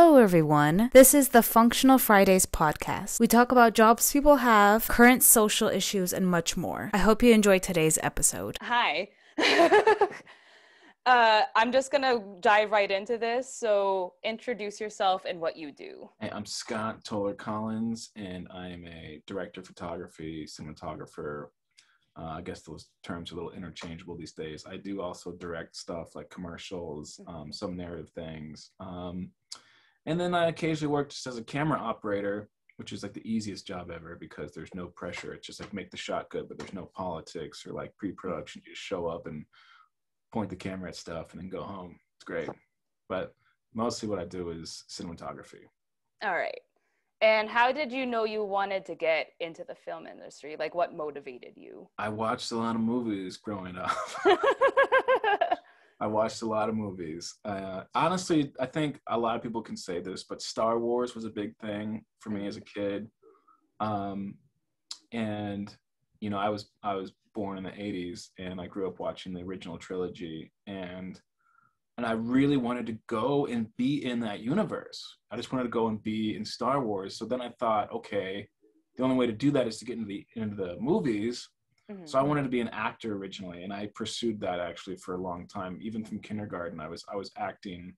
Hello, everyone. This is the Functional Fridays podcast. We talk about jobs people have, current social issues, and much more. I hope you enjoy today's episode. Hi. I'm just going to dive right into this. So introduce yourself and what you do. Hey, I'm Scott Toler Collins, and I am a director of photography, cinematographer. I guess those terms are a little interchangeable these days. I do also direct stuff like commercials, some narrative things. And then I occasionally work just as a camera operator, which is like the easiest job ever because there's no pressure. It's just like make the shot good, but there's no politics or like pre-production. You just show up and point the camera at stuff and then go home. It's great. But mostly what I do is cinematography. All right. And how did you know you wanted to get into the film industry? Like, what motivated you? I watched a lot of movies growing up. I watched a lot of movies. Honestly, I think a lot of people can say this, but Star Wars was a big thing for me as a kid. And, you know, I was born in the 80s, and I grew up watching the original trilogy. And I really wanted to go and be in that universe. I just wanted to go and be in Star Wars. So then I thought, okay, the only way to do that is to get into the movies. Mm-hmm. So I wanted to be an actor originally, and I pursued that actually for a long time. Even from kindergarten, I was acting,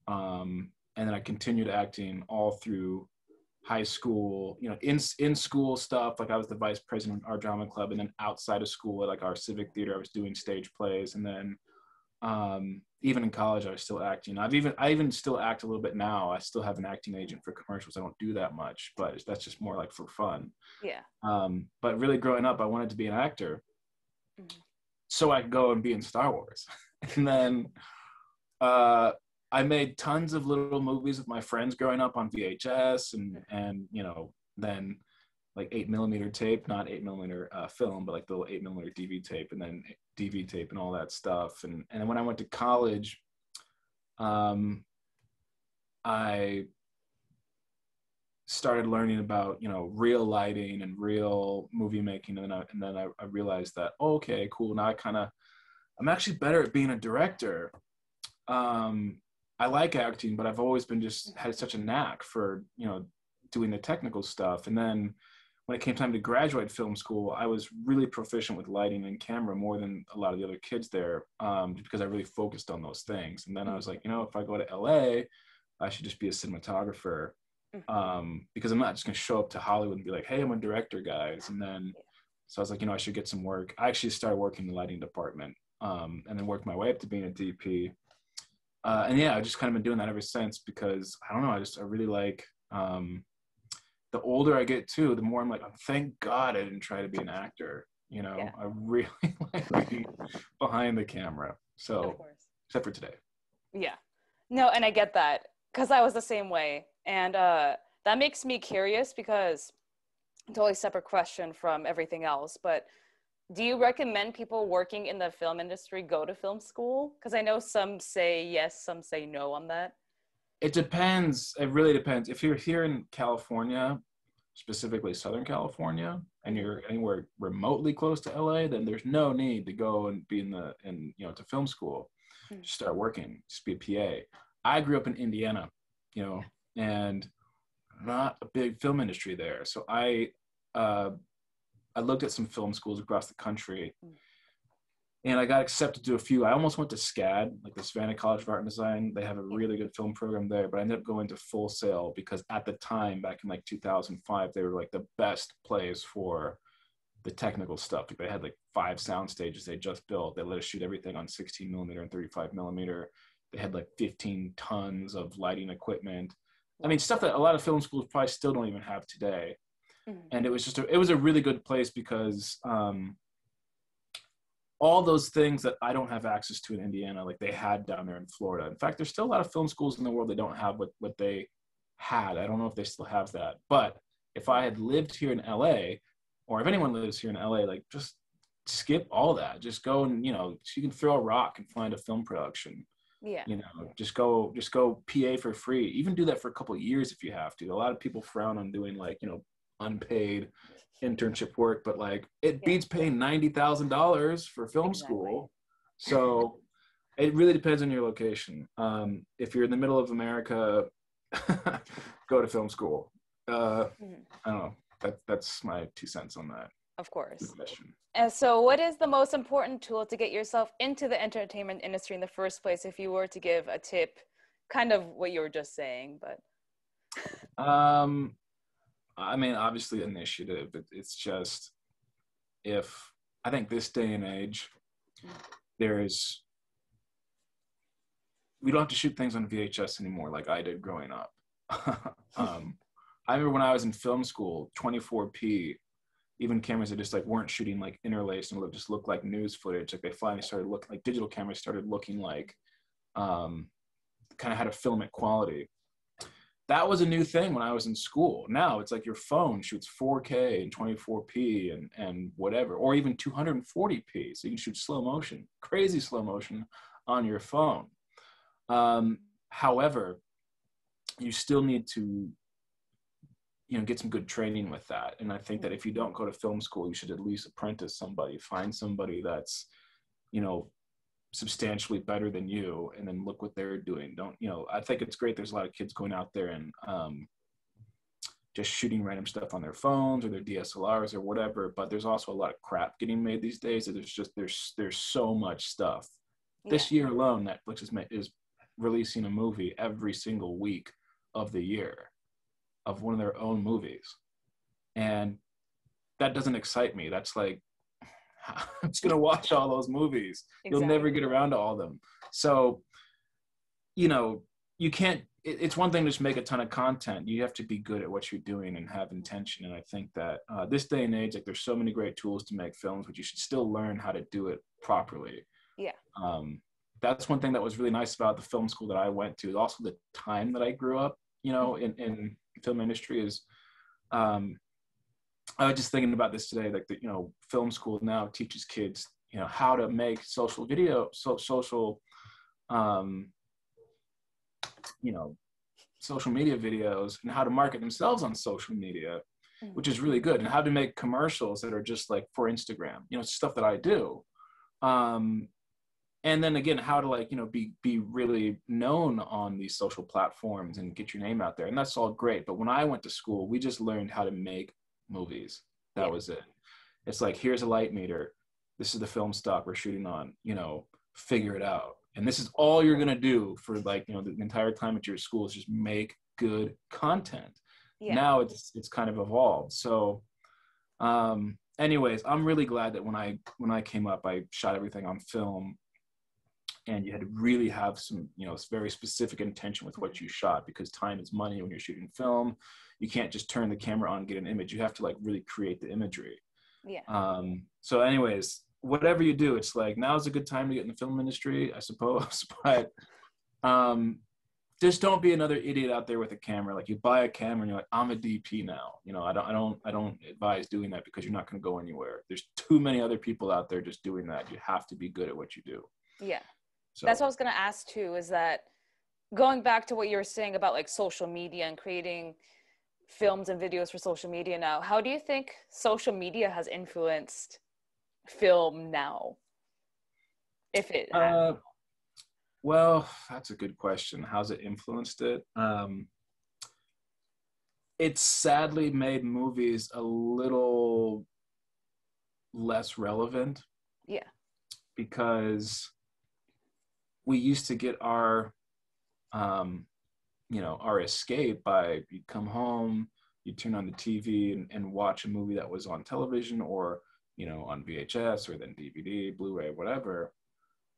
and then I continued acting all through high school. You know, in school stuff, like I was the vice president of our drama club, and then outside of school at like our civic theater, I was doing stage plays, and then even in college, I was still acting. I even still act a little bit now. I still have an acting agent for commercials. I don't do that much, but that's just more like for fun. Yeah. But really growing up, I wanted to be an actor, so I could go and be in Star Wars. And then I made tons of little movies with my friends growing up on VHS, and you know, then like 8mm tape, not 8mm film, but like the little 8mm DV tape, and then DV tape and all that stuff. And then when I went to college, I started learning about, you know, real lighting and real movie making. And then I realized that, oh, okay, cool. Now I'm actually better at being a director. I like acting, but I've always been just had such a knack for, you know, doing the technical stuff. And then when it came time to graduate film school, I was really proficient with lighting and camera more than a lot of the other kids there, because I really focused on those things. And then I was like, you know, if I go to LA, I should just be a cinematographer, because I'm not just going to show up to Hollywood and be like, hey, I'm a director, guys. And then, so I was like, you know, I should get some work. I actually started working in the lighting department, and then worked my way up to being a DP. And yeah, I've just kind of been doing that ever since, because I don't know, I really like, the older I get too, the more I'm like, oh, thank God I didn't try to be an actor. You know, yeah. I really like being behind the camera. So, except for today. Yeah. No, and I get that, because I was the same way. And that makes me curious, because totally separate question from everything else, but do you recommend people working in the film industry go to film school? Because I know some say yes, some say no on that. It depends. It really depends. If you're here in California, specifically Southern California, and you're anywhere remotely close to LA, then there's no need to go and be to film school. Just start working, just be a PA. I grew up in Indiana, you know, and not a big film industry there. So I looked at some film schools across the country, and I got accepted to a few. I almost went to SCAD, like the Savannah College of Art and Design. They have a really good film program there, but I ended up going to Full Sail because at the time, back in like 2005, they were like the best place for the technical stuff. Like they had like 5 sound stages they just built. They let us shoot everything on 16mm and 35mm. They had like 15 tons of lighting equipment. I mean, stuff that a lot of film schools probably still don't even have today. And it was a really good place because all those things that I don't have access to in Indiana, like they had down there in Florida. In fact, there's still a lot of film schools in the world that don't have what they had. I don't know if they still have that. But if I had lived here in LA, or if anyone lives here in LA, like just skip all that. Just go and, you know, you can throw a rock and find a film production. Yeah. You know, just go PA for free. Even do that for a couple of years if you have to. A lot of people frown on doing like, you know, unpaid internship work, but like it beats paying $90,000 for film school. So it really depends on your location. If you're in the middle of America, go to film school. Mhm. I don't know. That's my 2 cents on that. Of course. Question. And so what is the most important tool to get yourself into the entertainment industry in the first place, if you were to give a tip, kind of what you were just saying, but. I mean, obviously initiative. It's just, if I think this day and age, we don't have to shoot things on VHS anymore like I did growing up. I remember when I was in film school, 24p, even cameras that just like weren't shooting like interlaced and just looked like news footage. Like they finally started looking like digital cameras started looking like kind of had a filament quality. That was a new thing when I was in school. Now it's like your phone shoots 4K and 24p and whatever, or even 240p. So you can shoot slow motion, crazy slow motion on your phone. However, you still need to, get some good training with that. And I think that if you don't go to film school, you should at least apprentice somebody, find somebody that's, substantially better than you, and then look what they're doing. I think it's great. There's a lot of kids going out there and just shooting random stuff on their phones or their DSLRs or whatever. But there's also a lot of crap getting made these days. That there's so much stuff. Yeah. This year alone, Netflix is releasing a movie every single week of the year of one of their own movies. And that doesn't excite me. That's like, I'm just going to watch all those movies. Exactly. You'll never get around to all of them. So, you can't, it's one thing to just make a ton of content. You have to be good at what you're doing and have intention. And I think that this day and age, like there's so many great tools to make films, but you should still learn how to do it properly. Yeah. That's one thing that was really nice about the film school that I went to. Also the time that I grew up, in film industry is, I was just thinking about this today, like film school now teaches kids, how to make social media videos and how to market themselves on social media, which is really good, and how to make commercials that are just like for Instagram, stuff that I do. And then again, how to be really known on these social platforms and get your name out there. And that's all great. But when I went to school, we just learned how to make movies. That was it. It's like, here's a light meter. This is the film stock we're shooting on, figure it out. And this is all you're going to do for the entire time at your school is just make good content. Yeah. Now it's kind of evolved. So anyways, I'm really glad that when I came up, I shot everything on film. And you had to really have some, very specific intention with what you shot, because time is money when you're shooting film. You can't just turn the camera on and get an image. You have to really create the imagery. Yeah. So anyways, whatever you do, it's like, now's a good time to get in the film industry, I suppose. But just don't be another idiot out there with a camera. Like, you buy a camera and you're like, I'm a DP now. I don't advise doing that, because you're not going to go anywhere. There's too many other people out there just doing that. You have to be good at what you do. Yeah. So that's what I was going to ask too, is that going back to what you were saying about social media and creating films and videos for social media now, how do you think social media has influenced film now? If it has? Well, that's a good question. How's it influenced it? It's sadly made movies a little less relevant. Yeah. Because we used to get our escape by, you'd come home, you'd turn on the TV and watch a movie that was on television or, on VHS or then DVD, Blu-ray, whatever.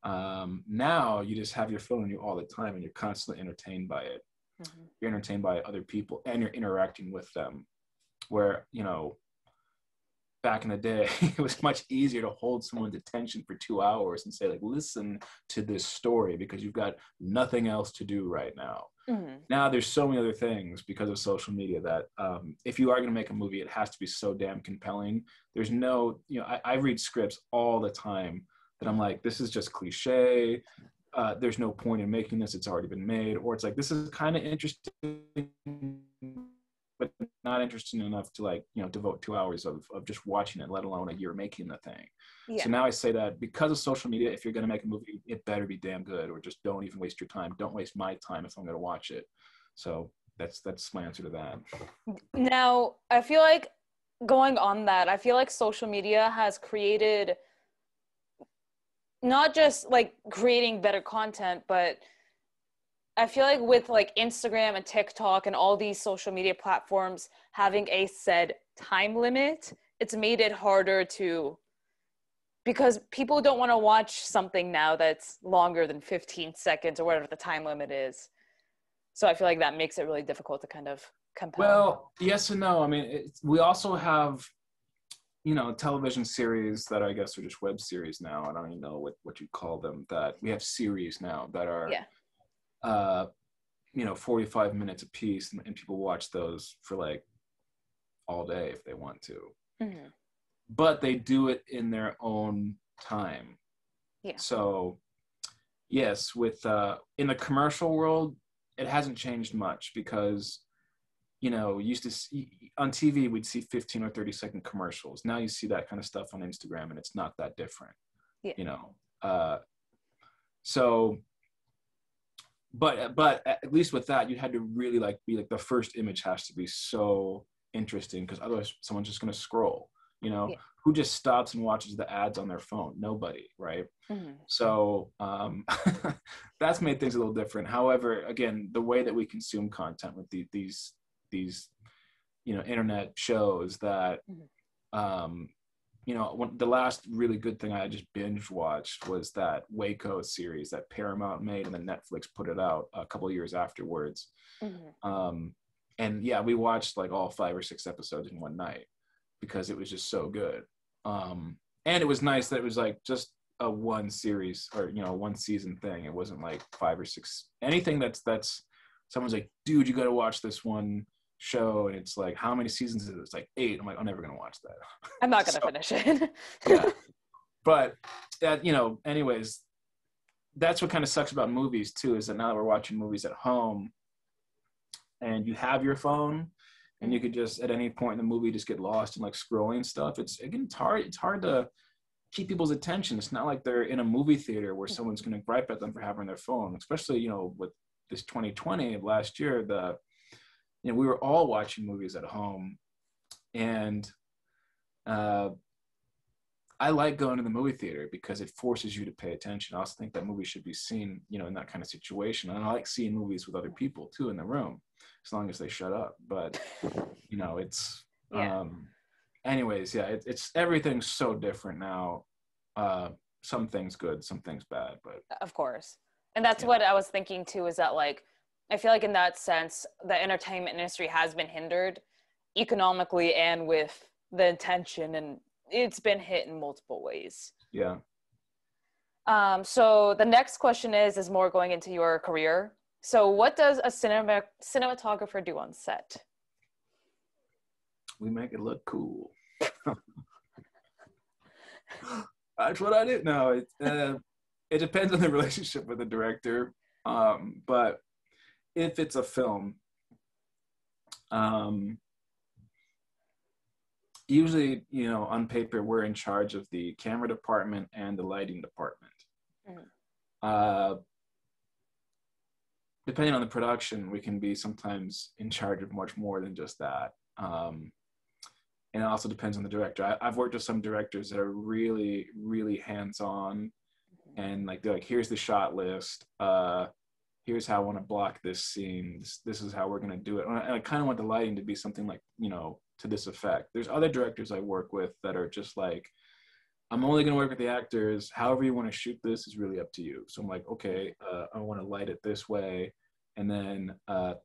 Now you just have your phone on you all the time and you're constantly entertained by it. Mm-hmm. You're entertained by other people and you're interacting with them. Where, back in the day, it was much easier to hold someone's attention for 2 hours and say, listen to this story, because you've got nothing else to do right now. Mm-hmm. Now there's so many other things because of social media that if you are going to make a movie, it has to be so damn compelling. There's no, I read scripts all the time that I'm like, this is just cliche. There's no point in making this. It's already been made. Or it's like, this is kind of interesting, but not interesting enough to devote 2 hours of just watching it, let alone a year making the thing. Yeah. So now I say that because of social media, if you're going to make a movie, it better be damn good, or just don't even waste your time. Don't waste my time if I'm going to watch it. So that's my answer to that. Now, I feel like going on that, I feel like social media has created not just like creating better content, but I feel like with like Instagram and TikTok and all these social media platforms having a set time limit, it's made it harder to, because people don't want to watch something now that's longer than 15 seconds or whatever the time limit is. So I feel like that makes it really difficult to kind of compel. Well, yes and no. I mean, we also have, television series that I guess are just web series now. I don't even know what you call them. That we have series now that are, 45 minutes a piece, and people watch those for like all day if they want to. Mm-hmm. But they do it in their own time. Yeah. So, yes, with in the commercial world, it hasn't changed much because, used to see on TV, we'd see 15 or 30-second commercials. Now you see that kind of stuff on Instagram, and it's not that different. Yeah. So, but at least with that, you had to really be like the first image has to be so interesting, because otherwise someone's just going to scroll. Yeah. Who just stops and watches the ads on their phone? Nobody, right? Mm-hmm. So that's made things a little different. However, again, the way that we consume content with these internet shows that, the last really good thing I just binge watched was that Waco series that Paramount made, and then Netflix put it out a couple of years afterwards. Mm-hmm. And yeah, we watched like all 5 or 6 episodes in one night because it was just so good. And it was nice that it was like just a one series or, one season thing. It wasn't like 5 or 6, anything that's someone's like, dude, you got to watch this one show. And it's like, how many seasons is it? It's like 8. I'm like, I'm never going to watch that. I'm not going to finish it. Yeah. But that, anyways, that's what kind of sucks about movies too, is that now that we're watching movies at home and you have your phone, and you could just at any point in the movie just get lost in like scrolling stuff. It's hard to keep people's attention. It's not like they're in a movie theater where someone's going to gripe at them for having their phone, especially, with this 2020 of last year, we were all watching movies at home. And I like going to the movie theater because it forces you to pay attention. I also think that movies should be seen, in that kind of situation. And I like seeing movies with other people too in the room, as long as they shut up. But, it's, anyways, yeah, it's everything's so different now. Some things good, some things bad, but. Of course. And that's what I was thinking too, is that like, I feel like in that sense, the entertainment industry has been hindered economically and with the attention, and it's been hit in multiple ways. Yeah. So the next question is more going into your career. So what does a cinematographer do on set? We make it look cool. That's what I did. No, it depends on the relationship with the director. But if it's a film, usually, on paper, we're in charge of the camera department and the lighting department. Mm-hmm. Depending on the production, we can be sometimes in charge of much more than just that. And it also depends on the director. I've worked with some directors that are really, really hands-on, and like they're like, here's the shot list. Here's how I want to block this scene. This is how we're going to do it. And I kind of want the lighting to be something like, to this effect. There's other directors I work with that are just like, I'm only going to work with the actors. However you want to shoot this is really up to you. So I'm like, okay, I want to light it this way. And then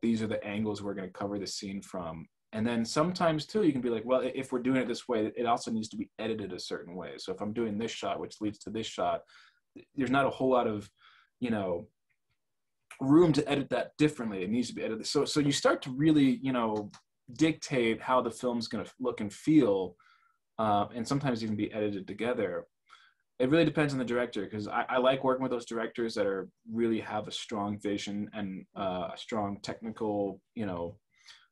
these are the angles we're going to cover the scene from. And then sometimes too, you can be like, well, if we're doing it this way, it also needs to be edited a certain way. So if I'm doing this shot, which leads to this shot, there's not a whole lot of, room to edit that differently. It needs to be edited. So you start to really, dictate how the film's going to look and feel, and sometimes even be edited together. It really depends on the director, because I like working with those directors that are really have a strong vision and a strong technical,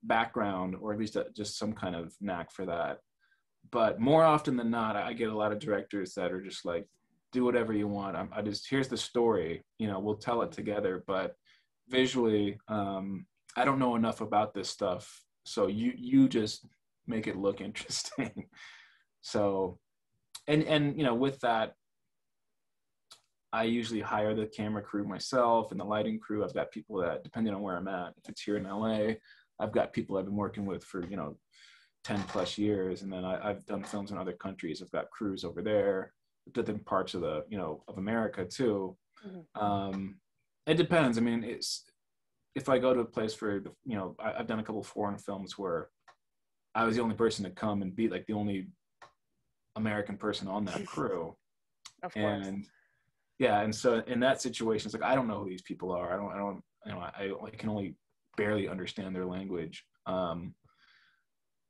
background, or at least just some kind of knack for that. But more often than not, I get a lot of directors that are just like, do whatever you want. I just, here's the story, we'll tell it together. But visually, I don't know enough about this stuff. So you just make it look interesting. So, and with that, I usually hire the camera crew myself and the lighting crew. I've got people that, depending on where I'm at, if it's here in LA, I've got people I've been working with for, 10 plus years. And then I've done films in other countries. I've got crews over there, different parts of of America too. It depends. I mean, if I go to a place for, I've done a couple of foreign films where I was the only person to come and be like the only American person on that crew. Of course. And yeah, and so in that situation, it's like, I don't know who these people are. I can only barely understand their language.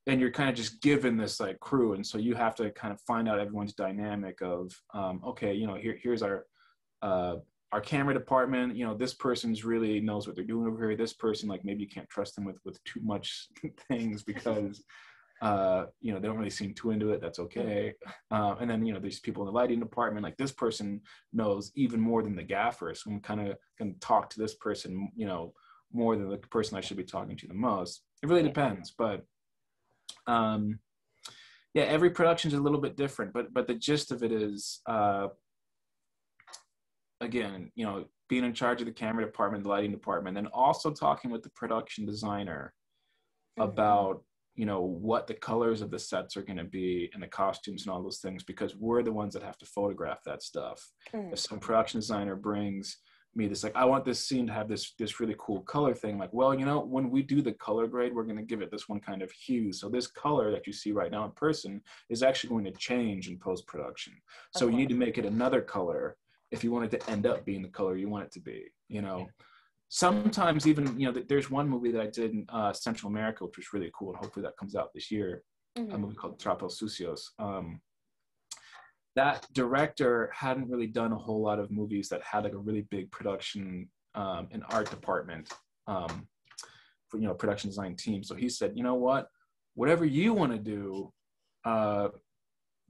And you're kind of just given this like crew, and so you have to kind of find out everyone's dynamic of, okay, here's our camera department. This person's really knows what they're doing over here. This person, like, maybe you can't trust them with too much things because they don't really seem too into it. That's okay. And then there's people in the lighting department, like this person knows even more than the gaffer, so I'm kind of going to talk to this person more than the person I should be talking to the most. It really depends, but yeah, every production is a little bit different, but the gist of it is, again, being in charge of the camera department, the lighting department, and also talking with the production designer about what the colors of the sets are going to be and the costumes and all those things, because we're the ones that have to photograph that stuff. If some production designer brings me this, like, I want this scene to have this really cool color thing, like, well, when we do the color grade, we're going to give it this one kind of hue, so this color that you see right now in person is actually going to change in post-production, so you need to make it another color if you want it to end up being the color you want it to be. Sometimes even, there's one movie that I did in Central America, which was really cool, and hopefully that comes out this year, a movie called Trapos Sucios. That director hadn't really done a whole lot of movies that had like a really big production and art department for, production design team. So he said, whatever you want to do,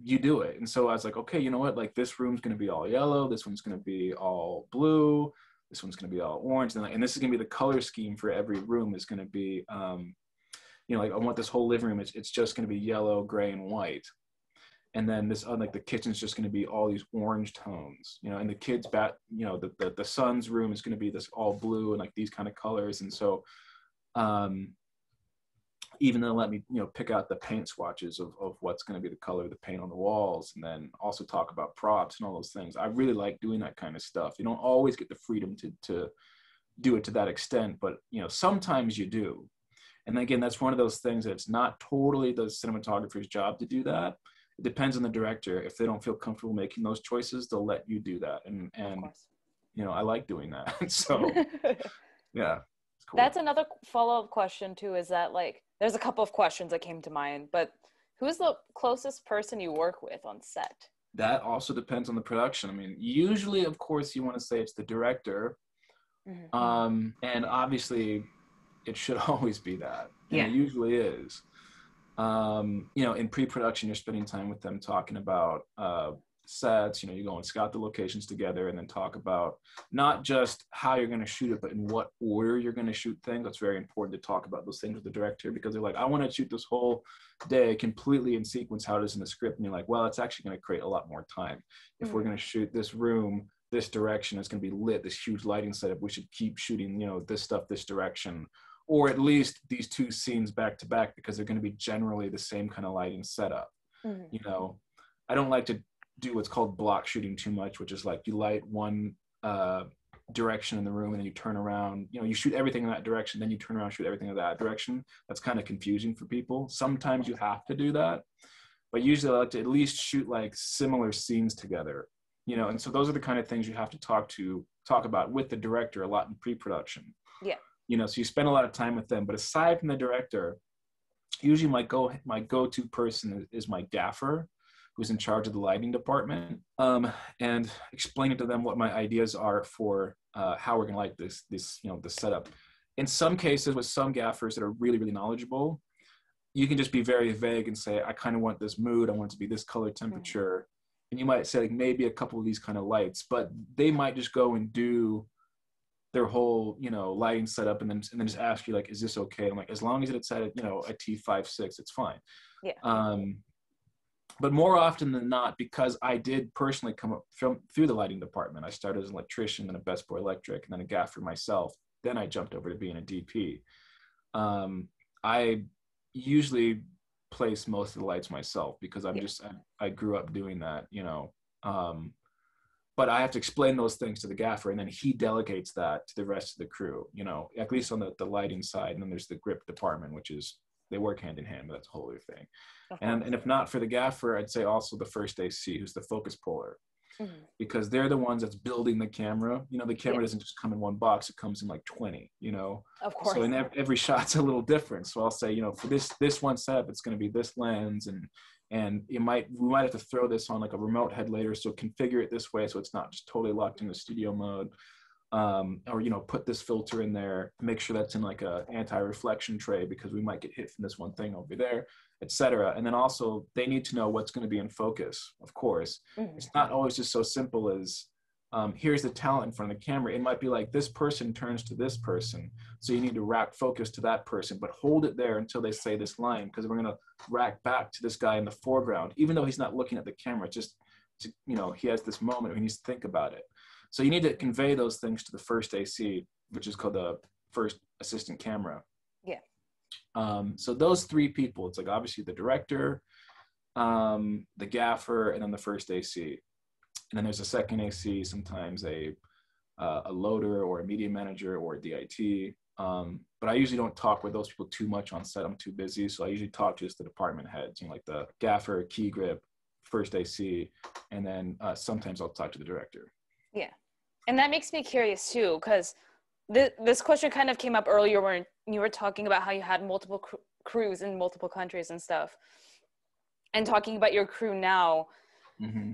you do it. And so I was like, okay, like this room's going to be all yellow. This one's going to be all blue. This one's going to be all orange. And this is going to be the color scheme for every room is going to be, like I want this whole living room. It's just going to be yellow, gray, and white. And then this, like the kitchen's just going to be all these orange tones, and the kids' the son's room is going to be this all blue and like these kind of colors. And so, even they'll let me, pick out the paint swatches of what's going to be the color of the paint on the walls, and then also talk about props and all those things. I really like doing that kind of stuff. You don't always get the freedom to do it to that extent, but, sometimes you do. And again, that's one of those things that it's not totally the cinematographer's job to do that. It depends on the director. If they don't feel comfortable making those choices, they'll let you do that. And I like doing that. So, yeah. It's cool. That's another follow-up question too, is that like, there's a couple of questions that came to mind, but who's the closest person you work with on set? That also depends on the production. I mean, usually, of course, you want to say it's the director. And obviously, it should always be that. And it usually is. In pre-production, you're spending time with them talking about sets. You go and scout the locations together and then talk about not just how you're going to shoot it, but in what order you're going to shoot things. That's very important to talk about those things with the director, because they're like, I want to shoot this whole day completely in sequence how it is in the script. And you're like, well, it's actually going to create a lot more time. If we're going to shoot this room this direction, it's going to be lit, this huge lighting setup, we should keep shooting, this stuff this direction. Or at least these two scenes back to back, because they're going to be generally the same kind of lighting setup. I don't like to do what's called block shooting too much, which is like you light one direction in the room and then you turn around, you shoot everything in that direction, then you turn around and shoot everything in that direction. That's kind of confusing for people. Sometimes you have to do that, but usually I like to at least shoot like similar scenes together, and so those are the kind of things you have to talk about with the director a lot in pre-production. So you spend a lot of time with them. But aside from the director, usually my go-to person is my gaffer, who's in charge of the lighting department, and explaining to them what my ideas are for how we're going to light this the setup. In some cases, with some gaffers that are really, really knowledgeable, you can just be very vague and say, I kind of want this mood. I want it to be this color temperature. And you might say like maybe a couple of these kind of lights, but they might just go and do their whole, you know, lighting setup, and then just ask you like, is this okay? I'm like, as long as it's at, you know, a T56, it's fine. Yeah. But more often than not, because I did personally come up through the lighting department, I started as an electrician, then a best boy electric, and then a gaffer myself. Then I jumped over to being a DP. I usually place most of the lights myself because I grew up doing that, you know. But I have to explain those things to the gaffer, and then he delegates that to the rest of the crew, you know, at least on the lighting side. And then there's the grip department, which is, they work hand in hand, but that's a whole other thing. And if not for the gaffer, I'd say also the first AC, who's the focus puller, because they're the ones that's building the camera. You know, the camera doesn't just come in one box; it comes in like 20. You know, of course. So in every shot's a little different. So I'll say, you know, for this one setup, it's going to be this lens, and we might have to throw this on like a remote head later, so configure it this way so it's not just totally locked into studio mode. Or, you know, put this filter in there, make sure that's in like a anti-reflection tray because we might get hit from this one thing over there, etc. And then also they need to know what's going to be in focus, of course. It's not always just so simple as here's the talent in front of the camera. It might be like this person turns to this person, so you need to rack focus to that person, but hold it there until they say this line, because we're going to rack back to this guy in the foreground, even though he's not looking at the camera, just to, you know, he has this moment where he needs to think about it. So you need to convey those things to the first AC, which is called the first assistant camera. Yeah. So those three people, it's like obviously the director, the gaffer, and then the first AC. And then there's a second AC, sometimes a loader or a media manager or a DIT. But I usually don't talk with those people too much on set. I'm too busy. So I usually talk to just the department heads, you know, like the gaffer, key grip, first AC, and then sometimes I'll talk to the director. Yeah. And that makes me curious too, because this question kind of came up earlier when you were talking about how you had multiple crews in multiple countries and stuff. And talking about your crew now,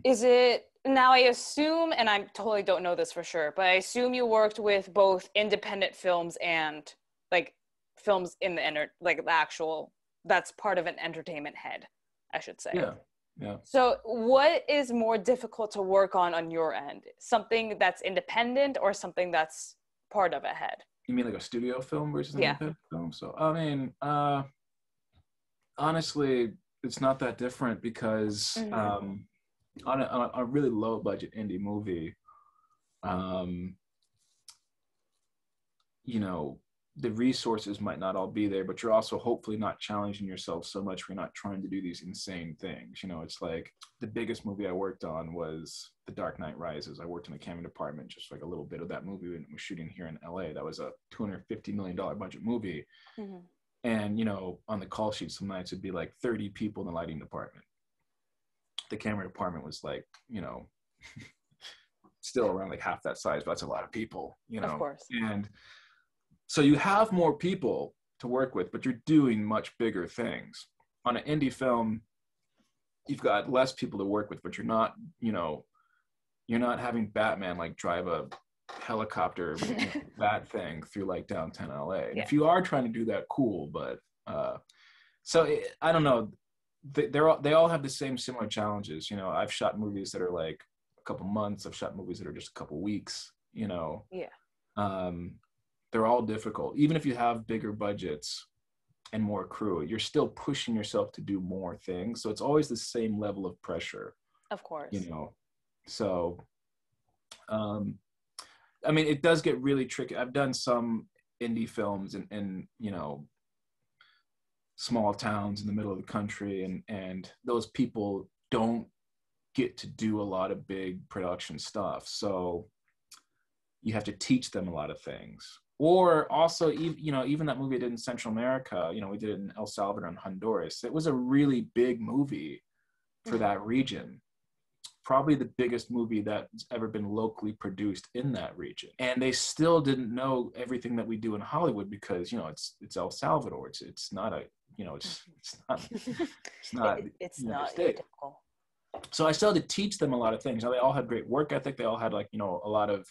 is it, now I assume, and I totally don't know this for sure, but I assume you worked with both independent films and like films in the like the actual, that's part of an entertainment head, I should say. Yeah. Yeah. So what is more difficult to work on your end? Something that's independent or something that's part of a head? You mean like a studio film versus an independent film? So, I mean, honestly, it's not that different because on a really low budget indie movie, you know, the resources might not all be there, but you're also hopefully not challenging yourself so much. We're not trying to do these insane things. You know, it's like the biggest movie I worked on was The Dark Knight Rises. I worked in the camera department, just like a little bit of that movie when it was shooting here in LA. That was a $250 million budget movie. And, you know, on the call sheet, some nights it'd be like 30 people in the lighting department. The camera department was like, you know, still around like half that size, but that's a lot of people, you know. Of course. And so you have more people to work with, but you're doing much bigger things. On an indie film, you've got less people to work with, but you're not, you know, you're not having Batman like drive a helicopter bat thing through like downtown LA. And if you are trying to do that, cool, but I don't know. They all have the same similar challenges. You know, I've shot movies that are like a couple months. I've shot movies that are just a couple weeks, you know. They're all difficult. Even if you have bigger budgets and more crew, you're still pushing yourself to do more things. So it's always the same level of pressure. Of course. You know, so, I mean, it does get really tricky. I've done some indie films in you know, small towns in the middle of the country, and those people don't get to do a lot of big production stuff. So you have to teach them a lot of things. Or also, you know, even that movie I did in Central America, you know, we did it in El Salvador and Honduras. It was a really big movie for that region. Probably the biggest movie that's ever been locally produced in that region. And they still didn't know everything that we do in Hollywood because, you know, it's El Salvador. It's not a, you know, it's not typical. So I still had to teach them a lot of things. Now, they all had great work ethic. They all had like, you know, a lot of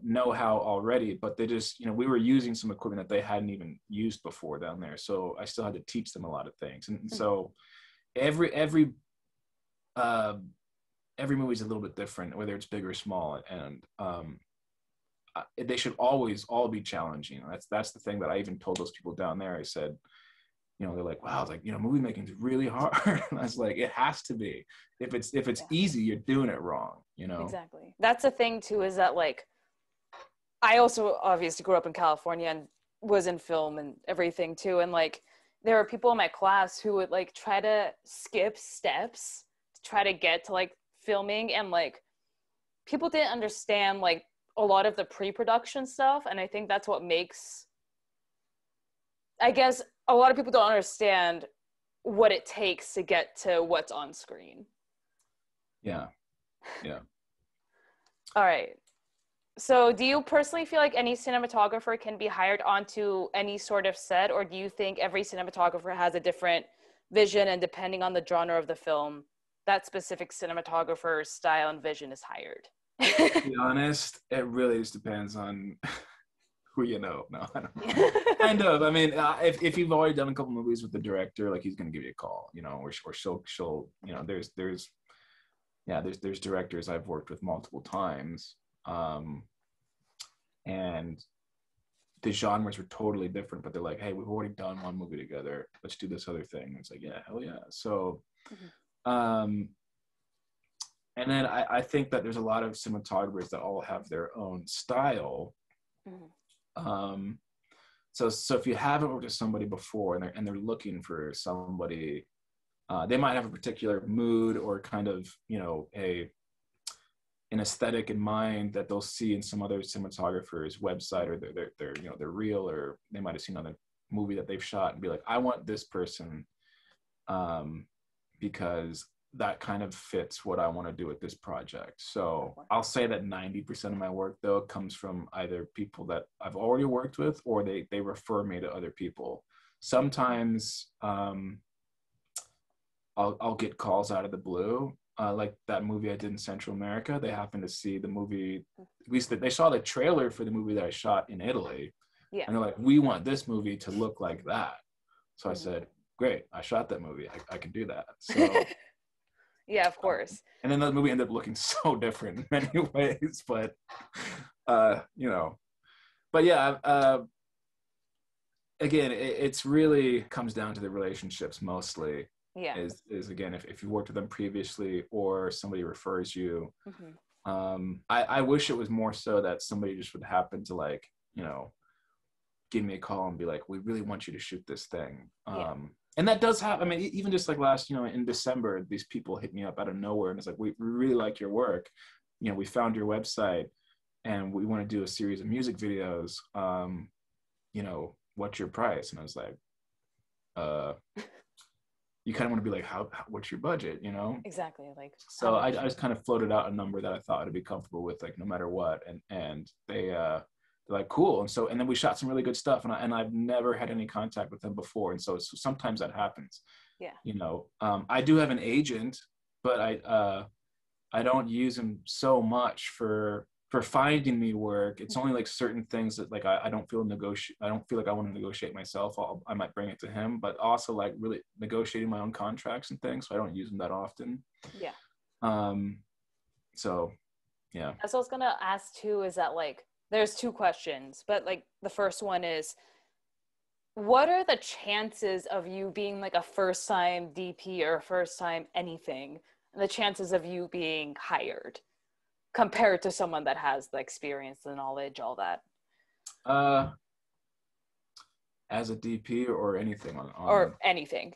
know-how already, but they just, you know, we were using some equipment that they hadn't even used before down there. So I still had to teach them a lot of things. And so every movie is a little bit different, whether it's big or small. And they should always all be challenging. That's the thing that I even told those people down there. I said, you know, they're like, wow, it's like, you know, movie making is really hard. And I was like, it has to be. If it's easy, you're doing it wrong, you know? Exactly. That's the thing too, is that like, I also obviously grew up in California and was in film and everything too. And like, there were people in my class who would like try to skip steps to try to get to like filming, and like people didn't understand like a lot of the pre-production stuff. And I think that's what makes, I guess a lot of people don't understand what it takes to get to what's on screen. Yeah. All right. So do you personally feel like any cinematographer can be hired onto any sort of set, or do you think every cinematographer has a different vision, and depending on the genre of the film, that specific cinematographer's style and vision is hired? To be honest, it really just depends on who you know. No, I don't know. Kind of. I mean, if you've already done a couple movies with the director, like he's going to give you a call, you know, or she'll, you know, there's directors I've worked with multiple times. And the genres were totally different, but they're like, hey, we've already done one movie together. Let's do this other thing. And it's like, yeah, hell yeah. So, and then I think that there's a lot of cinematographers that all have their own style. So if you haven't worked with somebody before and they're looking for somebody, they might have a particular mood or kind of, you know, an aesthetic in mind that they'll see in some other cinematographer's website or their you know, their reel, or they might have seen on a movie that they've shot and be like, I want this person because that kind of fits what I want to do with this project. So I'll say that 90% of my work though comes from either people that I've already worked with, or they refer me to other people. Sometimes I'll get calls out of the blue. Like that movie I did in Central America, they happened to see the movie, at least they saw the trailer for the movie that I shot in Italy. Yeah. And they're like, we want this movie to look like that. So I said, great, I shot that movie. I can do that. So yeah, of course. And then the movie ended up looking so different in many ways, but you know, but yeah, again, it's really comes down to the relationships mostly. Yeah. Is again, if you worked with them previously or somebody refers you. I wish it was more so that somebody just would happen to, like, you know, give me a call and be like, we really want you to shoot this thing. And that does happen. I mean, even just like last, you know, in December, these people hit me up out of nowhere and it's like, we really like your work. You know, we found your website and we want to do a series of music videos. You know, what's your price? And I was like, you kind of want to be like, what's your budget, you know? Exactly. Like, so I just kind of floated out a number that I thought I'd be comfortable with, like, no matter what. And they're like, cool. And then we shot some really good stuff, and I've never had any contact with them before. And so sometimes that happens. Yeah. You know, I do have an agent, but I don't use him so much for finding me work. It's only like certain things that, like, I don't feel like I want to negotiate myself. I might bring it to him, but also like really negotiating my own contracts and things. So I don't use them that often. Yeah. So yeah. That's what I was gonna ask too, is that, like, there's two questions, but like the first one is, what are the chances of you being like a first time DP or first time anything, and the chances of you being hired compared to someone that has the experience, the knowledge, all that? As a DP or anything on or anything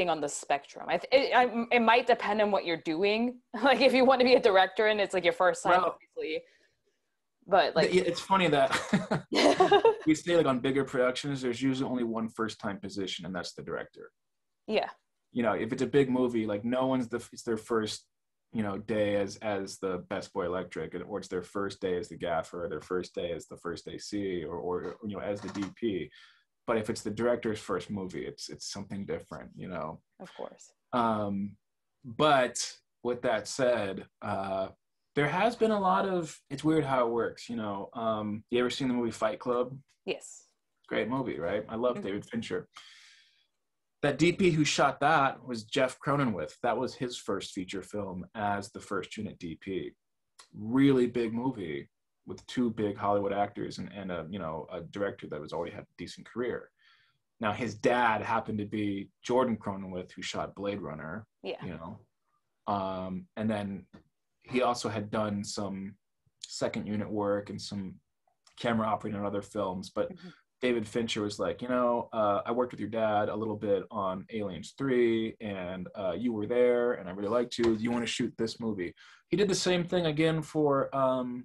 on the spectrum. It might depend on what you're doing. Like if you want to be a director and it's like your first time, obviously. But like, it's funny that we say, like, on bigger productions, there's usually only one first time position, and that's the director. Yeah. You know, if it's a big movie, like no one's it's their first, you know, day as the best boy electric, or it's their first day as the gaffer, or their first day as the first AC, or you know, as the DP. But if it's the director's first movie, it's something different, you know. Of course. But with that said, there has been a lot of, it's weird how it works, you know. You ever seen the movie Fight Club? Yes. Great movie, right? I love David Fincher. That DP who shot that was Jeff Cronenweth. That was his first feature film as the first unit DP. Really big movie. with two big Hollywood actors and a, you know, a director that was already had a decent career. Now his dad happened to be Jordan Cronenweth, who shot Blade Runner. Yeah. You know, and then he also had done some second unit work and some camera operating on other films. But David Fincher was like, you know, I worked with your dad a little bit on Aliens 3, and you were there, and I really liked you. Do you want to shoot this movie? He did the same thing again for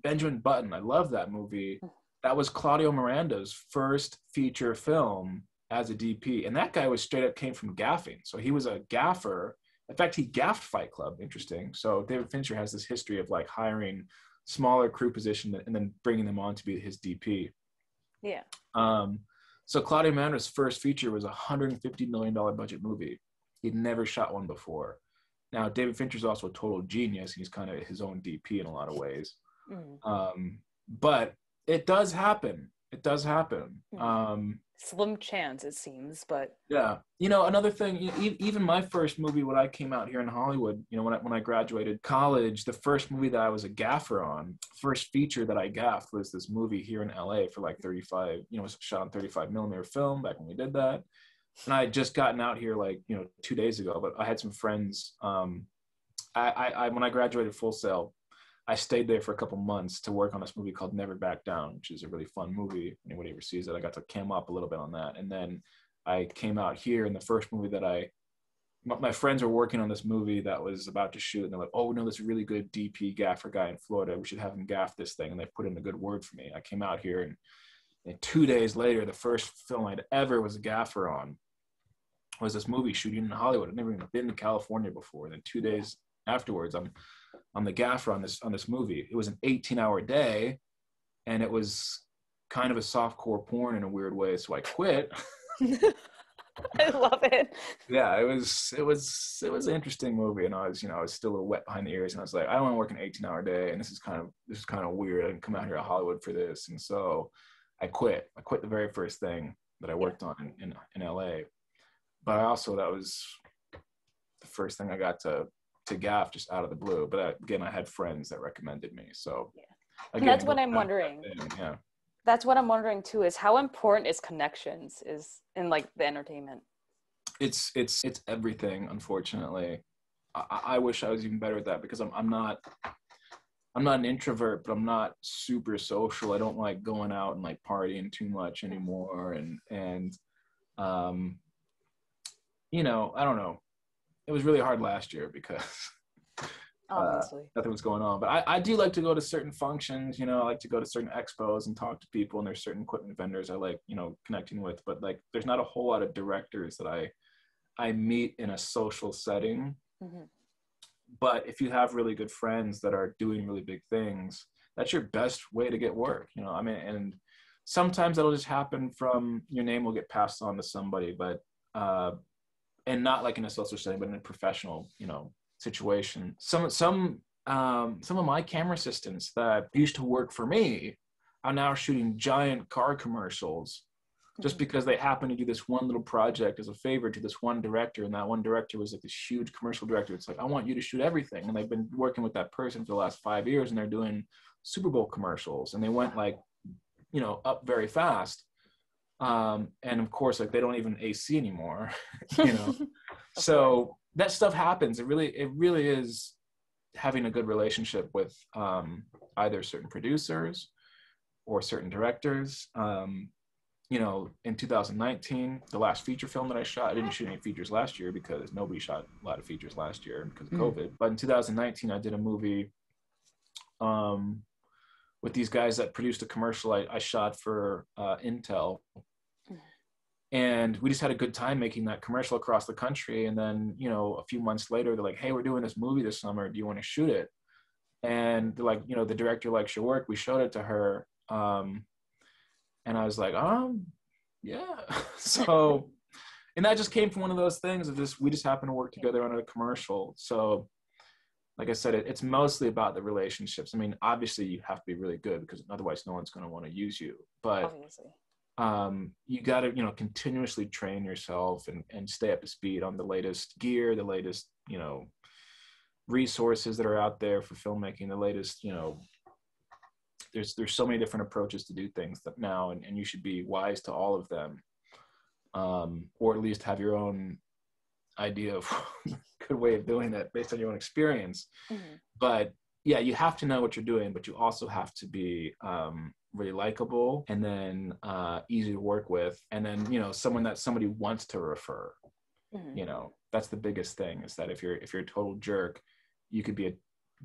Benjamin Button. I love that movie. That was Claudio Miranda's first feature film as a DP. And that guy was straight up came from gaffing. So he was a gaffer. In fact, he gaffed Fight Club. Interesting. So David Fincher has this history of like hiring smaller crew position and then bringing them on to be his DP. Yeah. So Claudio Miranda's first feature was a $150 million budget movie. He'd never shot one before. Now, David Fincher's also a total genius. He's kind of his own DP in a lot of ways. But it does happen. It does happen. Slim chance, it seems, but yeah. You know, another thing, even my first movie when I came out here in Hollywood, you know, when I graduated college, the first movie that I was a gaffer on, first feature that I gaffed was this movie here in LA for like 35, you know, it was shot on 35 millimeter film back when we did that. And I had just gotten out here like, you know, 2 days ago, but I had some friends. When I graduated Full Sail, I stayed there for a couple months to work on this movie called Never Back Down, which is a really fun movie. Anybody ever sees it, I got to cam up a little bit on that. And then I came out here, and the first movie that my friends were working on this movie that was about to shoot, and they're like, oh, no, this really good DP gaffer guy in Florida. We should have him gaff this thing. And they put in a good word for me. I came out here, and 2 days later, the first film I'd ever was a gaffer on was this movie shooting in Hollywood. I'd never even been to California before. And then 2 days afterwards, I'm the gaffer on this movie. It was an 18-hour day, and it was kind of a softcore porn in a weird way, so I quit. I love it. Yeah, it was an interesting movie, and I was still a little wet behind the ears, and I was like, I don't want to work an 18-hour day, and this is kind of weird. I didn't come out here to Hollywood for this, and so I quit. I quit the very first thing that I worked on in LA. But that was the first thing I got to gaff just out of the blue. But again, I had friends that recommended me. So again, that's what I'm wondering. Yeah. That's what I'm wondering too, is how important is connections is in like the entertainment? It's everything, unfortunately. I wish I was even better at that, because I'm not an introvert, but I'm not super social. I don't like going out and like partying too much anymore. And you know, I don't know. It was really hard last year because nothing was going on. But I do like to go to certain functions. You know, I like to go to certain expos and talk to people. And there's certain equipment vendors I like, you know, connecting with. But like, there's not a whole lot of directors that I meet in a social setting. But if you have really good friends that are doing really big things, that's your best way to get work. You know, I mean, and sometimes that'll just happen from your name will get passed on to somebody, but and not like in a social setting, but in a professional, you know, situation. Some of my camera assistants that used to work for me are now shooting giant car commercials just because they happen to do this one little project as a favor to this one director, and that one director was like this huge commercial director. It's like, I want you to shoot everything, and they've been working with that person for the last 5 years, and they're doing Super Bowl commercials, and they went like, you know, up very fast. And of course, like they don't even AC anymore, you know. So that stuff happens. It really is having a good relationship with either certain producers or certain directors. You know, in 2019, the last feature film that I shot, I didn't shoot any features last year because nobody shot a lot of features last year because of COVID. But in 2019, I did a movie with these guys that produced a commercial I shot for Intel. And we just had a good time making that commercial across the country. And then, you know, a few months later, they're like, hey, we're doing this movie this summer. Do you want to shoot it? And they're like, you know, the director likes your work. We showed it to her. And I was like, yeah. So, and that just came from one of those things of just, we just happened to work together on a commercial. So like I said, it's mostly about the relationships. I mean, obviously you have to be really good because otherwise no one's going to want to use you. But Obviously. You got to, you know, continuously train yourself and stay up to speed on the latest gear, the latest, you know, resources that are out there for filmmaking, the latest, you know, there's so many different approaches to do things now, and you should be wise to all of them, or at least have your own idea of a good way of doing it based on your own experience. But yeah, you have to know what you're doing, but you also have to be really likable, and then easy to work with, and then, you know, someone that somebody wants to refer. You know, that's the biggest thing, is that if you're a total jerk, you could be a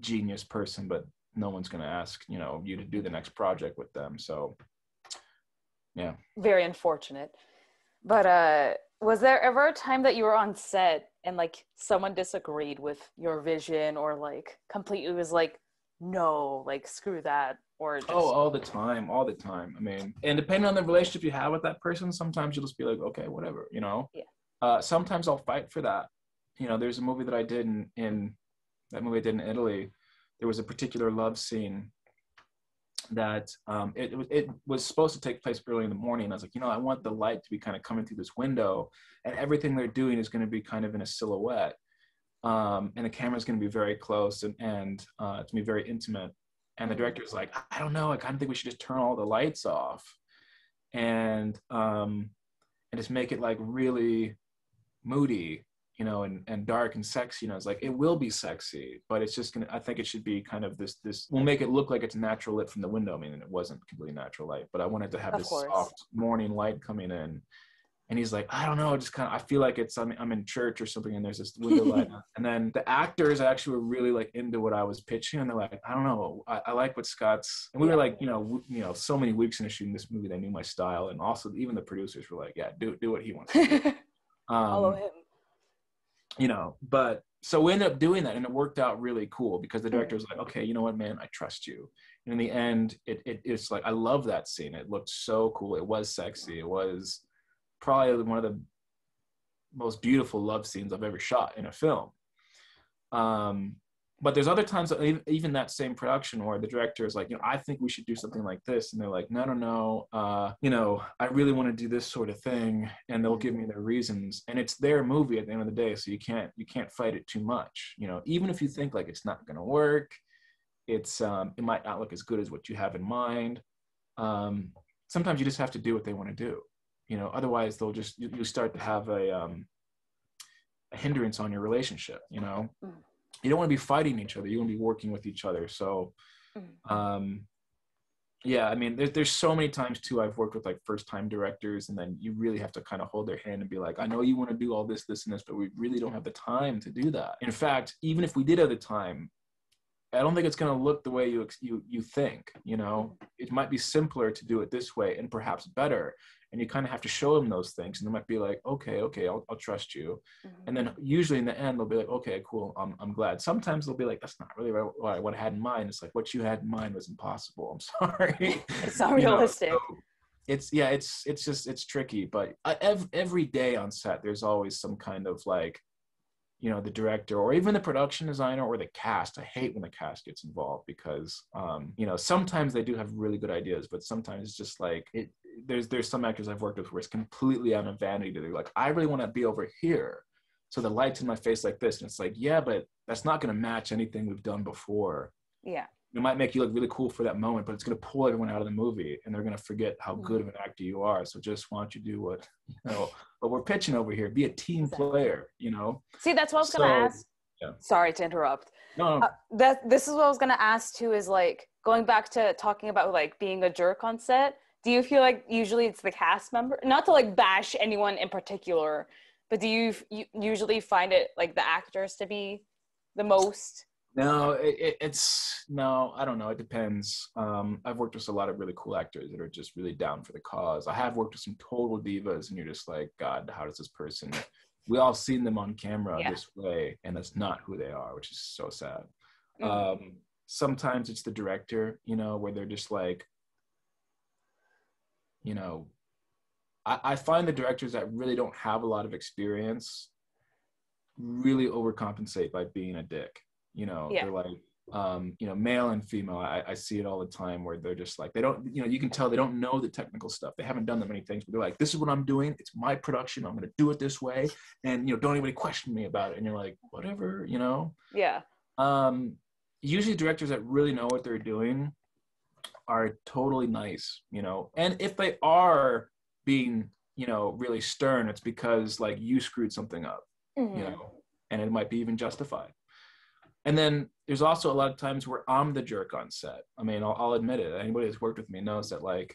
genius person, but no one's going to ask, you know, you to do the next project with them. So yeah, very unfortunate. But was there ever a time that you were on set and like someone disagreed with your vision, or like completely was like, no, like screw that, or just... all the time. I mean, and depending on the relationship you have with that person, sometimes you'll just be like, okay, whatever, you know. Sometimes I'll fight for that. You know, there's a movie that I did in Italy. There was a particular love scene that it was supposed to take place early in the morning. I was like, you know, I want the light to be kind of coming through this window, and everything they're doing is going to be kind of in a silhouette, and the camera's going to be very close, and it's going to be very intimate. And the director's like, I don't know, I kind of think we should just turn all the lights off and just make it like really moody, you know, and dark and sexy. You know, it's like, it will be sexy, but it's just gonna, I think it should be kind of this, we'll make it look like it's natural lit from the window. I mean, it wasn't completely natural light, but I wanted to have this soft morning light coming in. And he's like, I don't know, just kind of, I feel like it's, I'm in church or something, and there's this window light. And then the actors actually were really like into what I was pitching, and they're like, I don't know, I like what Scott's, and we were like, you know, so many weeks into shooting this movie, they knew my style, and also even the producers were like, yeah, do what he wants to do. Follow him. You know, but so we ended up doing that, and it worked out really cool because the director was like, okay, you know what, man, I trust you. And in the end, it's like, I love that scene. It looked so cool. It was sexy. It was probably one of the most beautiful love scenes I've ever shot in a film. But there's other times, even that same production, where the director is like, you know, I think we should do something like this. And they're like, no, you know, I really want to do this sort of thing. And they'll give me their reasons. And it's their movie at the end of the day. So you can't fight it too much. You know, even if you think like it's not going to work, it might not look as good as what you have in mind. Sometimes you just have to do what they want to do. You know, otherwise they'll just, you start to have a hindrance on your relationship, you know. You don't want to be fighting each other. You want to be working with each other. So, yeah, I mean, there's so many times too, I've worked with like first-time directors, and then you really have to kind of hold their hand and be like, I know you want to do all this, this, and this, but we really don't have the time to do that. In fact, even if we did have the time, I don't think it's going to look the way you think, you know. It might be simpler to do it this way, and perhaps better. And you kind of have to show them those things, and they might be like, okay, I'll trust you. And then usually in the end, they'll be like, okay, cool, I'm glad. Sometimes they'll be like, that's not really what I had in mind. It's like, what you had in mind was impossible. I'm sorry. It's not realistic. You know, so it's tricky. But every day on set, there's always some kind of like, you know, the director or even the production designer or the cast. I hate when the cast gets involved because, you know, sometimes they do have really good ideas, but sometimes it's just like, there's some actors I've worked with where it's completely out of vanity. They're like, I really want to be over here, so the light's in my face like this. And it's like, yeah, but that's not going to match anything we've done before. Yeah. It might make you look really cool for that moment, but it's going to pull everyone out of the movie, and they're going to forget how good of an actor you are. So just why don't you do what, you know, what we're pitching over here, be a team player, you know? See, that's what I was going to ask. Yeah. Sorry to interrupt. No. This is what I was going to ask too, is like going back to talking about like being a jerk on set. Do you feel like usually it's the cast member, not to like bash anyone in particular, but do you usually find it like the actors to be the most? No, no, I don't know. It depends. I've worked with a lot of really cool actors that are just really down for the cause. I have worked with some total divas, and you're just like, God, how does this person, we all seen them on camera this way, and that's not who they are, which is so sad. Sometimes it's the director, you know, where they're just like, you know, I find the directors that really don't have a lot of experience really overcompensate by being a dick. You know, they're like, you know, male and female, I see it all the time where they're just like, they don't, you know, you can tell they don't know the technical stuff. They haven't done that many things, but they're like, this is what I'm doing. It's my production. I'm going to do it this way. And, you know, don't anybody question me about it. And you're like, whatever, you know? Yeah. Usually directors that really know what they're doing are totally nice, you know, and if they are being, you know, really stern, it's because like you screwed something up, you know, and it might be even justified. And then there's also a lot of times where I'm the jerk on set. I mean, I'll admit it. Anybody that's worked with me knows that like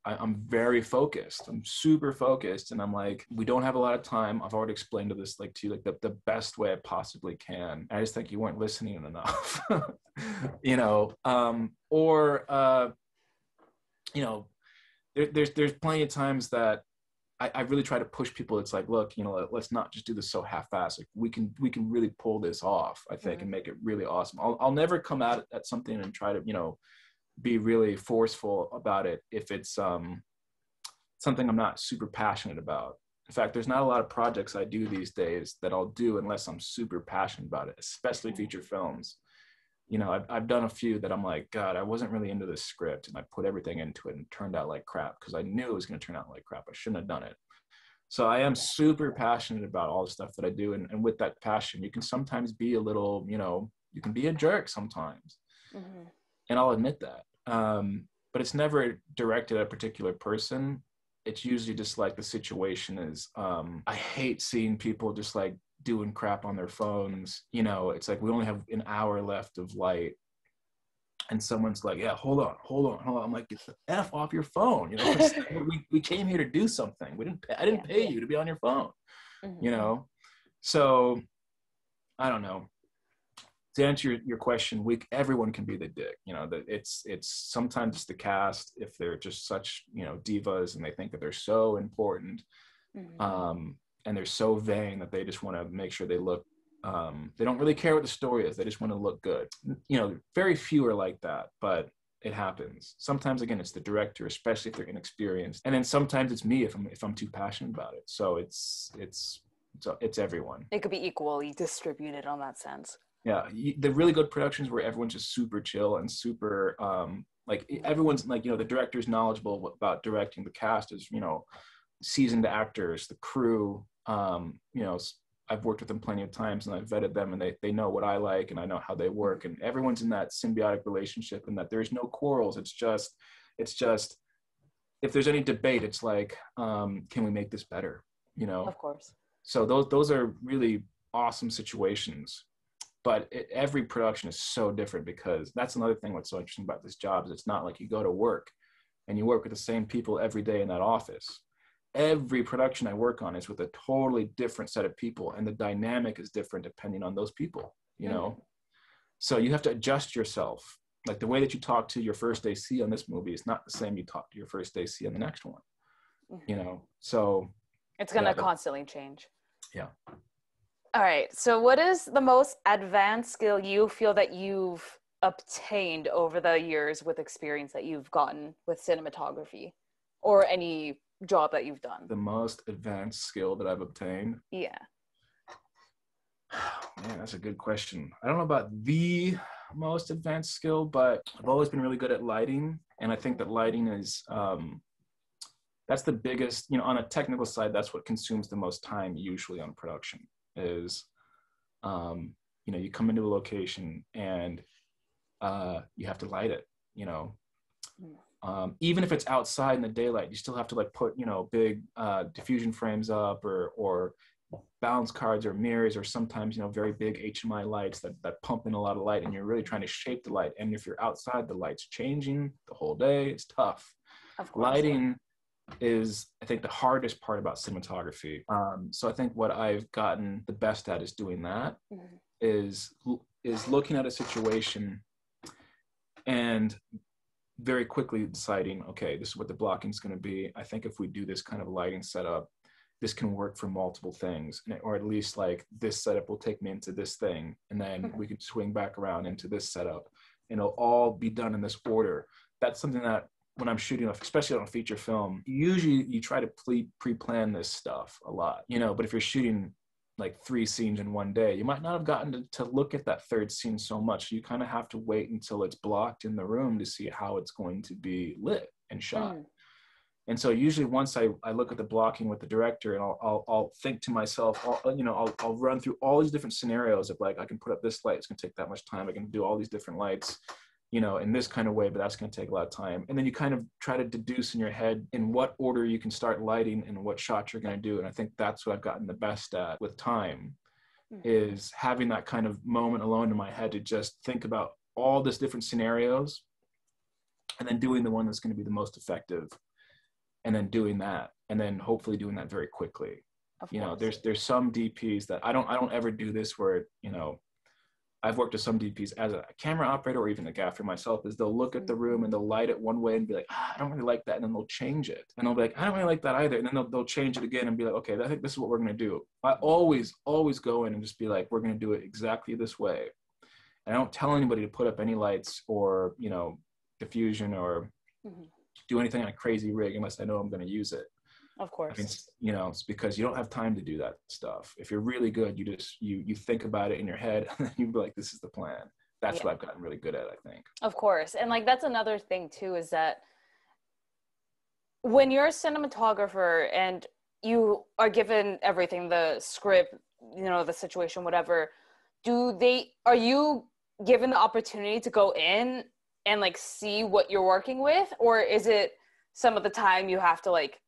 I'm very focused. I'm super focused, and I'm like, we don't have a lot of time. I've already explained to this like to you like the best way I possibly can. I just think you weren't listening enough, you know, you know, there's plenty of times that I really try to push people. It's like, look, you know, let's not just do this so half-assed. Like we can really pull this off, I think, and make it really awesome. I'll never come out at something and try to, you know, be really forceful about it if it's something I'm not super passionate about. In fact, there's not a lot of projects I do these days that I'll do unless I'm super passionate about it, especially feature films. You know, I've done a few that I'm like, God, I wasn't really into this script, and I put everything into it and it turned out like crap because I knew it was going to turn out like crap. I shouldn't have done it. So I am super passionate about all the stuff that I do. And with that passion, you can sometimes be a little, you know, you can be a jerk sometimes. And I'll admit that. But it's never directed at a particular person. It's usually just like the situation is, I hate seeing people just like doing crap on their phones. You know, it's like we only have an hour left of light, and someone's like, yeah, hold on. I'm like, get the F off your phone. You know, we came here to do something. I didn't pay you to be on your phone, you know? So I don't know. To answer your question, everyone can be the dick. You know, that it's sometimes it's the cast if they're just such, you know, divas and they think that they're so important, and they're so vain that they just want to make sure they look. They don't really care what the story is. They just want to look good. You know, very few are like that, but it happens. Sometimes, again, it's the director, especially if they're inexperienced, and then sometimes it's me if I'm too passionate about it. So it's everyone. It could be equally distributed on that sense. Yeah, the really good productions where everyone's just super chill and super like everyone's like, you know, the director's knowledgeable about directing, the cast is, you know, seasoned actors, the crew, you know, I've worked with them plenty of times and I've vetted them and they know what I like and I know how they work, and everyone's in that symbiotic relationship and that there's no quarrels. It's just if there's any debate, it's like, can we make this better? You know? Of course. So those are really awesome situations. But every production is so different, because that's another thing what's so interesting about this job is it's not like you go to work and you work with the same people every day in that office. Every production I work on is with a totally different set of people, and the dynamic is different depending on those people, you know? So you have to adjust yourself. Like the way that you talk to your first AC on this movie is not the same you talk to your first AC on the next one, you know? So it's going to constantly change. Yeah. All right. So what is the most advanced skill you feel that you've obtained over the years with experience that you've gotten with cinematography or any job that you've done? The most advanced skill that I've obtained? Yeah. Man, that's a good question. I don't know about the most advanced skill, but I've always been really good at lighting. And I think that lighting is, that's the biggest, you know, on a technical side, that's what consumes the most time usually on production is, you know, you come into a location and you have to light it, you know. Even if it's outside in the daylight, you still have to like put, you know, big diffusion frames up or balance cards or mirrors, or sometimes, you know, very big HMI lights that pump in a lot of light, and you're really trying to shape the light. And if you're outside, the light's changing the whole day. It's tough. Of course. Lighting is, I think, the hardest part about cinematography. So I think what I've gotten the best at is doing that, is looking at a situation and very quickly deciding, okay, this is what the blocking is going to be. I think if we do this kind of lighting setup, this can work for multiple things, or at least like this setup will take me into this thing, and then we can swing back around into this setup, and it'll all be done in this order. That's something that when I'm shooting, especially on a feature film, usually you try to pre-plan this stuff a lot, you know, but if you're shooting like 3 scenes in one day, you might not have gotten to look at that third scene so much. You kind of have to wait until it's blocked in the room to see how it's going to be lit and shot. And so usually once I look at the blocking with the director, and I'll think to myself, I'll run through all these different scenarios of like, I can put up this light, it's gonna take that much time, I can do all these different lights. in this kind of way, but that's going to take a lot of time. And then you kind of try to deduce in your head in what order you can start lighting and what shots you're going to do. And I think that's what I've gotten the best at with time, is having that kind of moment alone in my head to just think about all these different scenarios and then doing the one that's going to be the most effective, and then doing that, and then hopefully doing that very quickly. There's some DPs that I don't ever do this where, I've worked with some DPs as a camera operator or even a gaffer myself, is they'll look at the room and they'll light it one way and be like, I don't really like that. And then they'll change it. And they'll be like, I don't really like that either. And then they'll change it again and be like, okay, I think this is what we're going to do. I always go in and just be like, we're going to do it exactly this way. And I don't tell anybody to put up any lights or, diffusion or do anything on a crazy rig unless I know I'm going to use it. Of course. I mean, it's because you don't have time to do that stuff. If you're really good, you just, you think about it in your head and then you'd be like, this is the plan. That's what I've gotten really good at, I think. Of course. And like, that's another thing too, is that when you're a cinematographer and you are given everything, the script, the situation, whatever, are you given the opportunity to go in and like see what you're working with? Or is it some of the time you have to like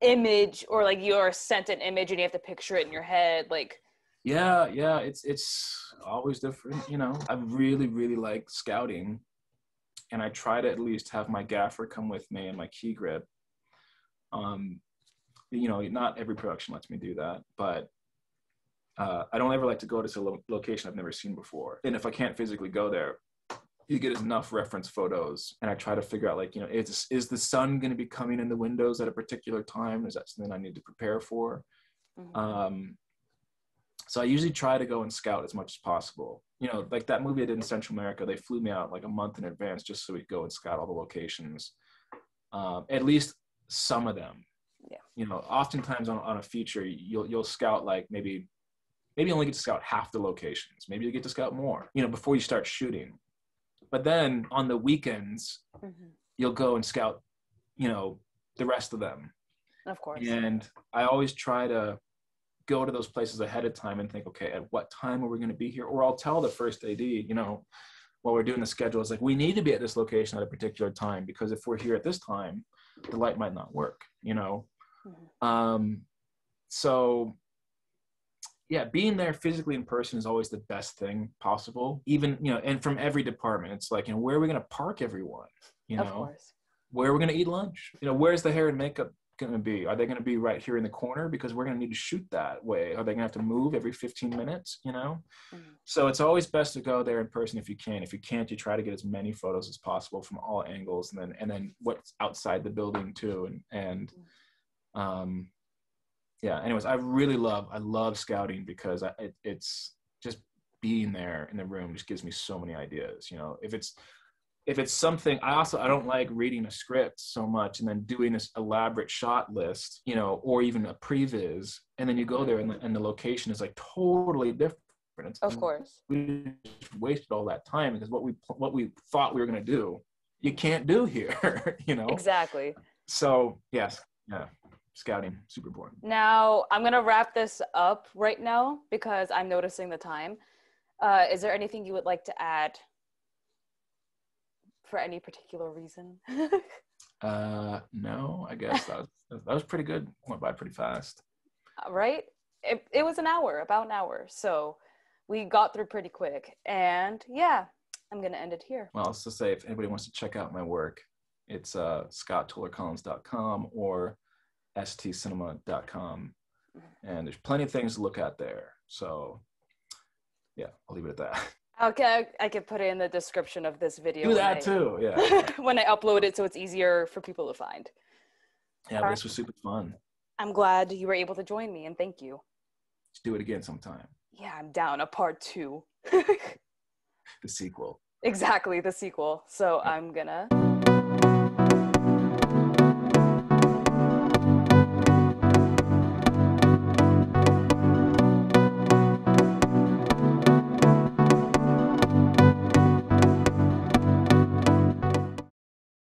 image, or like you're sent an image and you have to picture it in your head? Like, it's always different. I really like scouting, and I try to at least have my gaffer come with me and my key grip. Not every production lets me do that, but I don't ever like to go to a location I've never seen before. And if I can't physically go there, you get enough reference photos, and I try to figure out, like, is the sun going to be coming in the windows at a particular time? Is that something I need to prepare for? So I usually try to go and scout as much as possible. Like that movie I did in Central America, they flew me out like a month in advance just so we could go and scout all the locations, at least some of them. Oftentimes on a feature, you'll scout like maybe you only get to scout half the locations. Maybe you get to scout more, before you start shooting. But then on the weekends, you'll go and scout, the rest of them. Of course. And I always try to go to those places ahead of time and think, okay, at what time are we going to be here? Or I'll tell the first AD, while we're doing the schedule, it's like, we need to be at this location at a particular time, because if we're here at this time, the light might not work, So yeah, being there physically in person is always the best thing possible. Even, and from every department, it's like, where are we going to park everyone? Of course. Where are we going to eat lunch? Where's the hair and makeup going to be? Are they going to be right here in the corner? Because we're going to need to shoot that way. Are they going to have to move every 15 minutes, So it's always best to go there in person if you can. If you can't, you try to get as many photos as possible from all angles, and then what's outside the building too. Anyways, I love scouting, because it's just being there in the room just gives me so many ideas. If it's something, I don't like reading a script so much and then doing this elaborate shot list, or even a previs, and then you go there and the location is like totally different. Of course. We just wasted all that time, because what we thought we were going to do, you can't do here, Exactly. So yes, scouting, super important. Now, I'm going to wrap this up right now because I'm noticing the time. Is there anything you would like to add for any particular reason? No, I guess that was pretty good. Went by pretty fast. Right? It was about an hour. So we got through pretty quick. And yeah, I'm going to end it here. Well, let's just say, if anybody wants to check out my work, it's scotttolercollins.com or stcinema.com, and there's plenty of things to look at there. So yeah, I'll leave it at that. Okay, I could put it in the description of this video. Do that too, yeah. When I upload it, so it's easier for people to find. Yeah, this was super fun. I'm glad you were able to join me, and thank you. Let's do it again sometime. Yeah, I'm down. A part 2. The sequel. Exactly, the sequel. So I'm gonna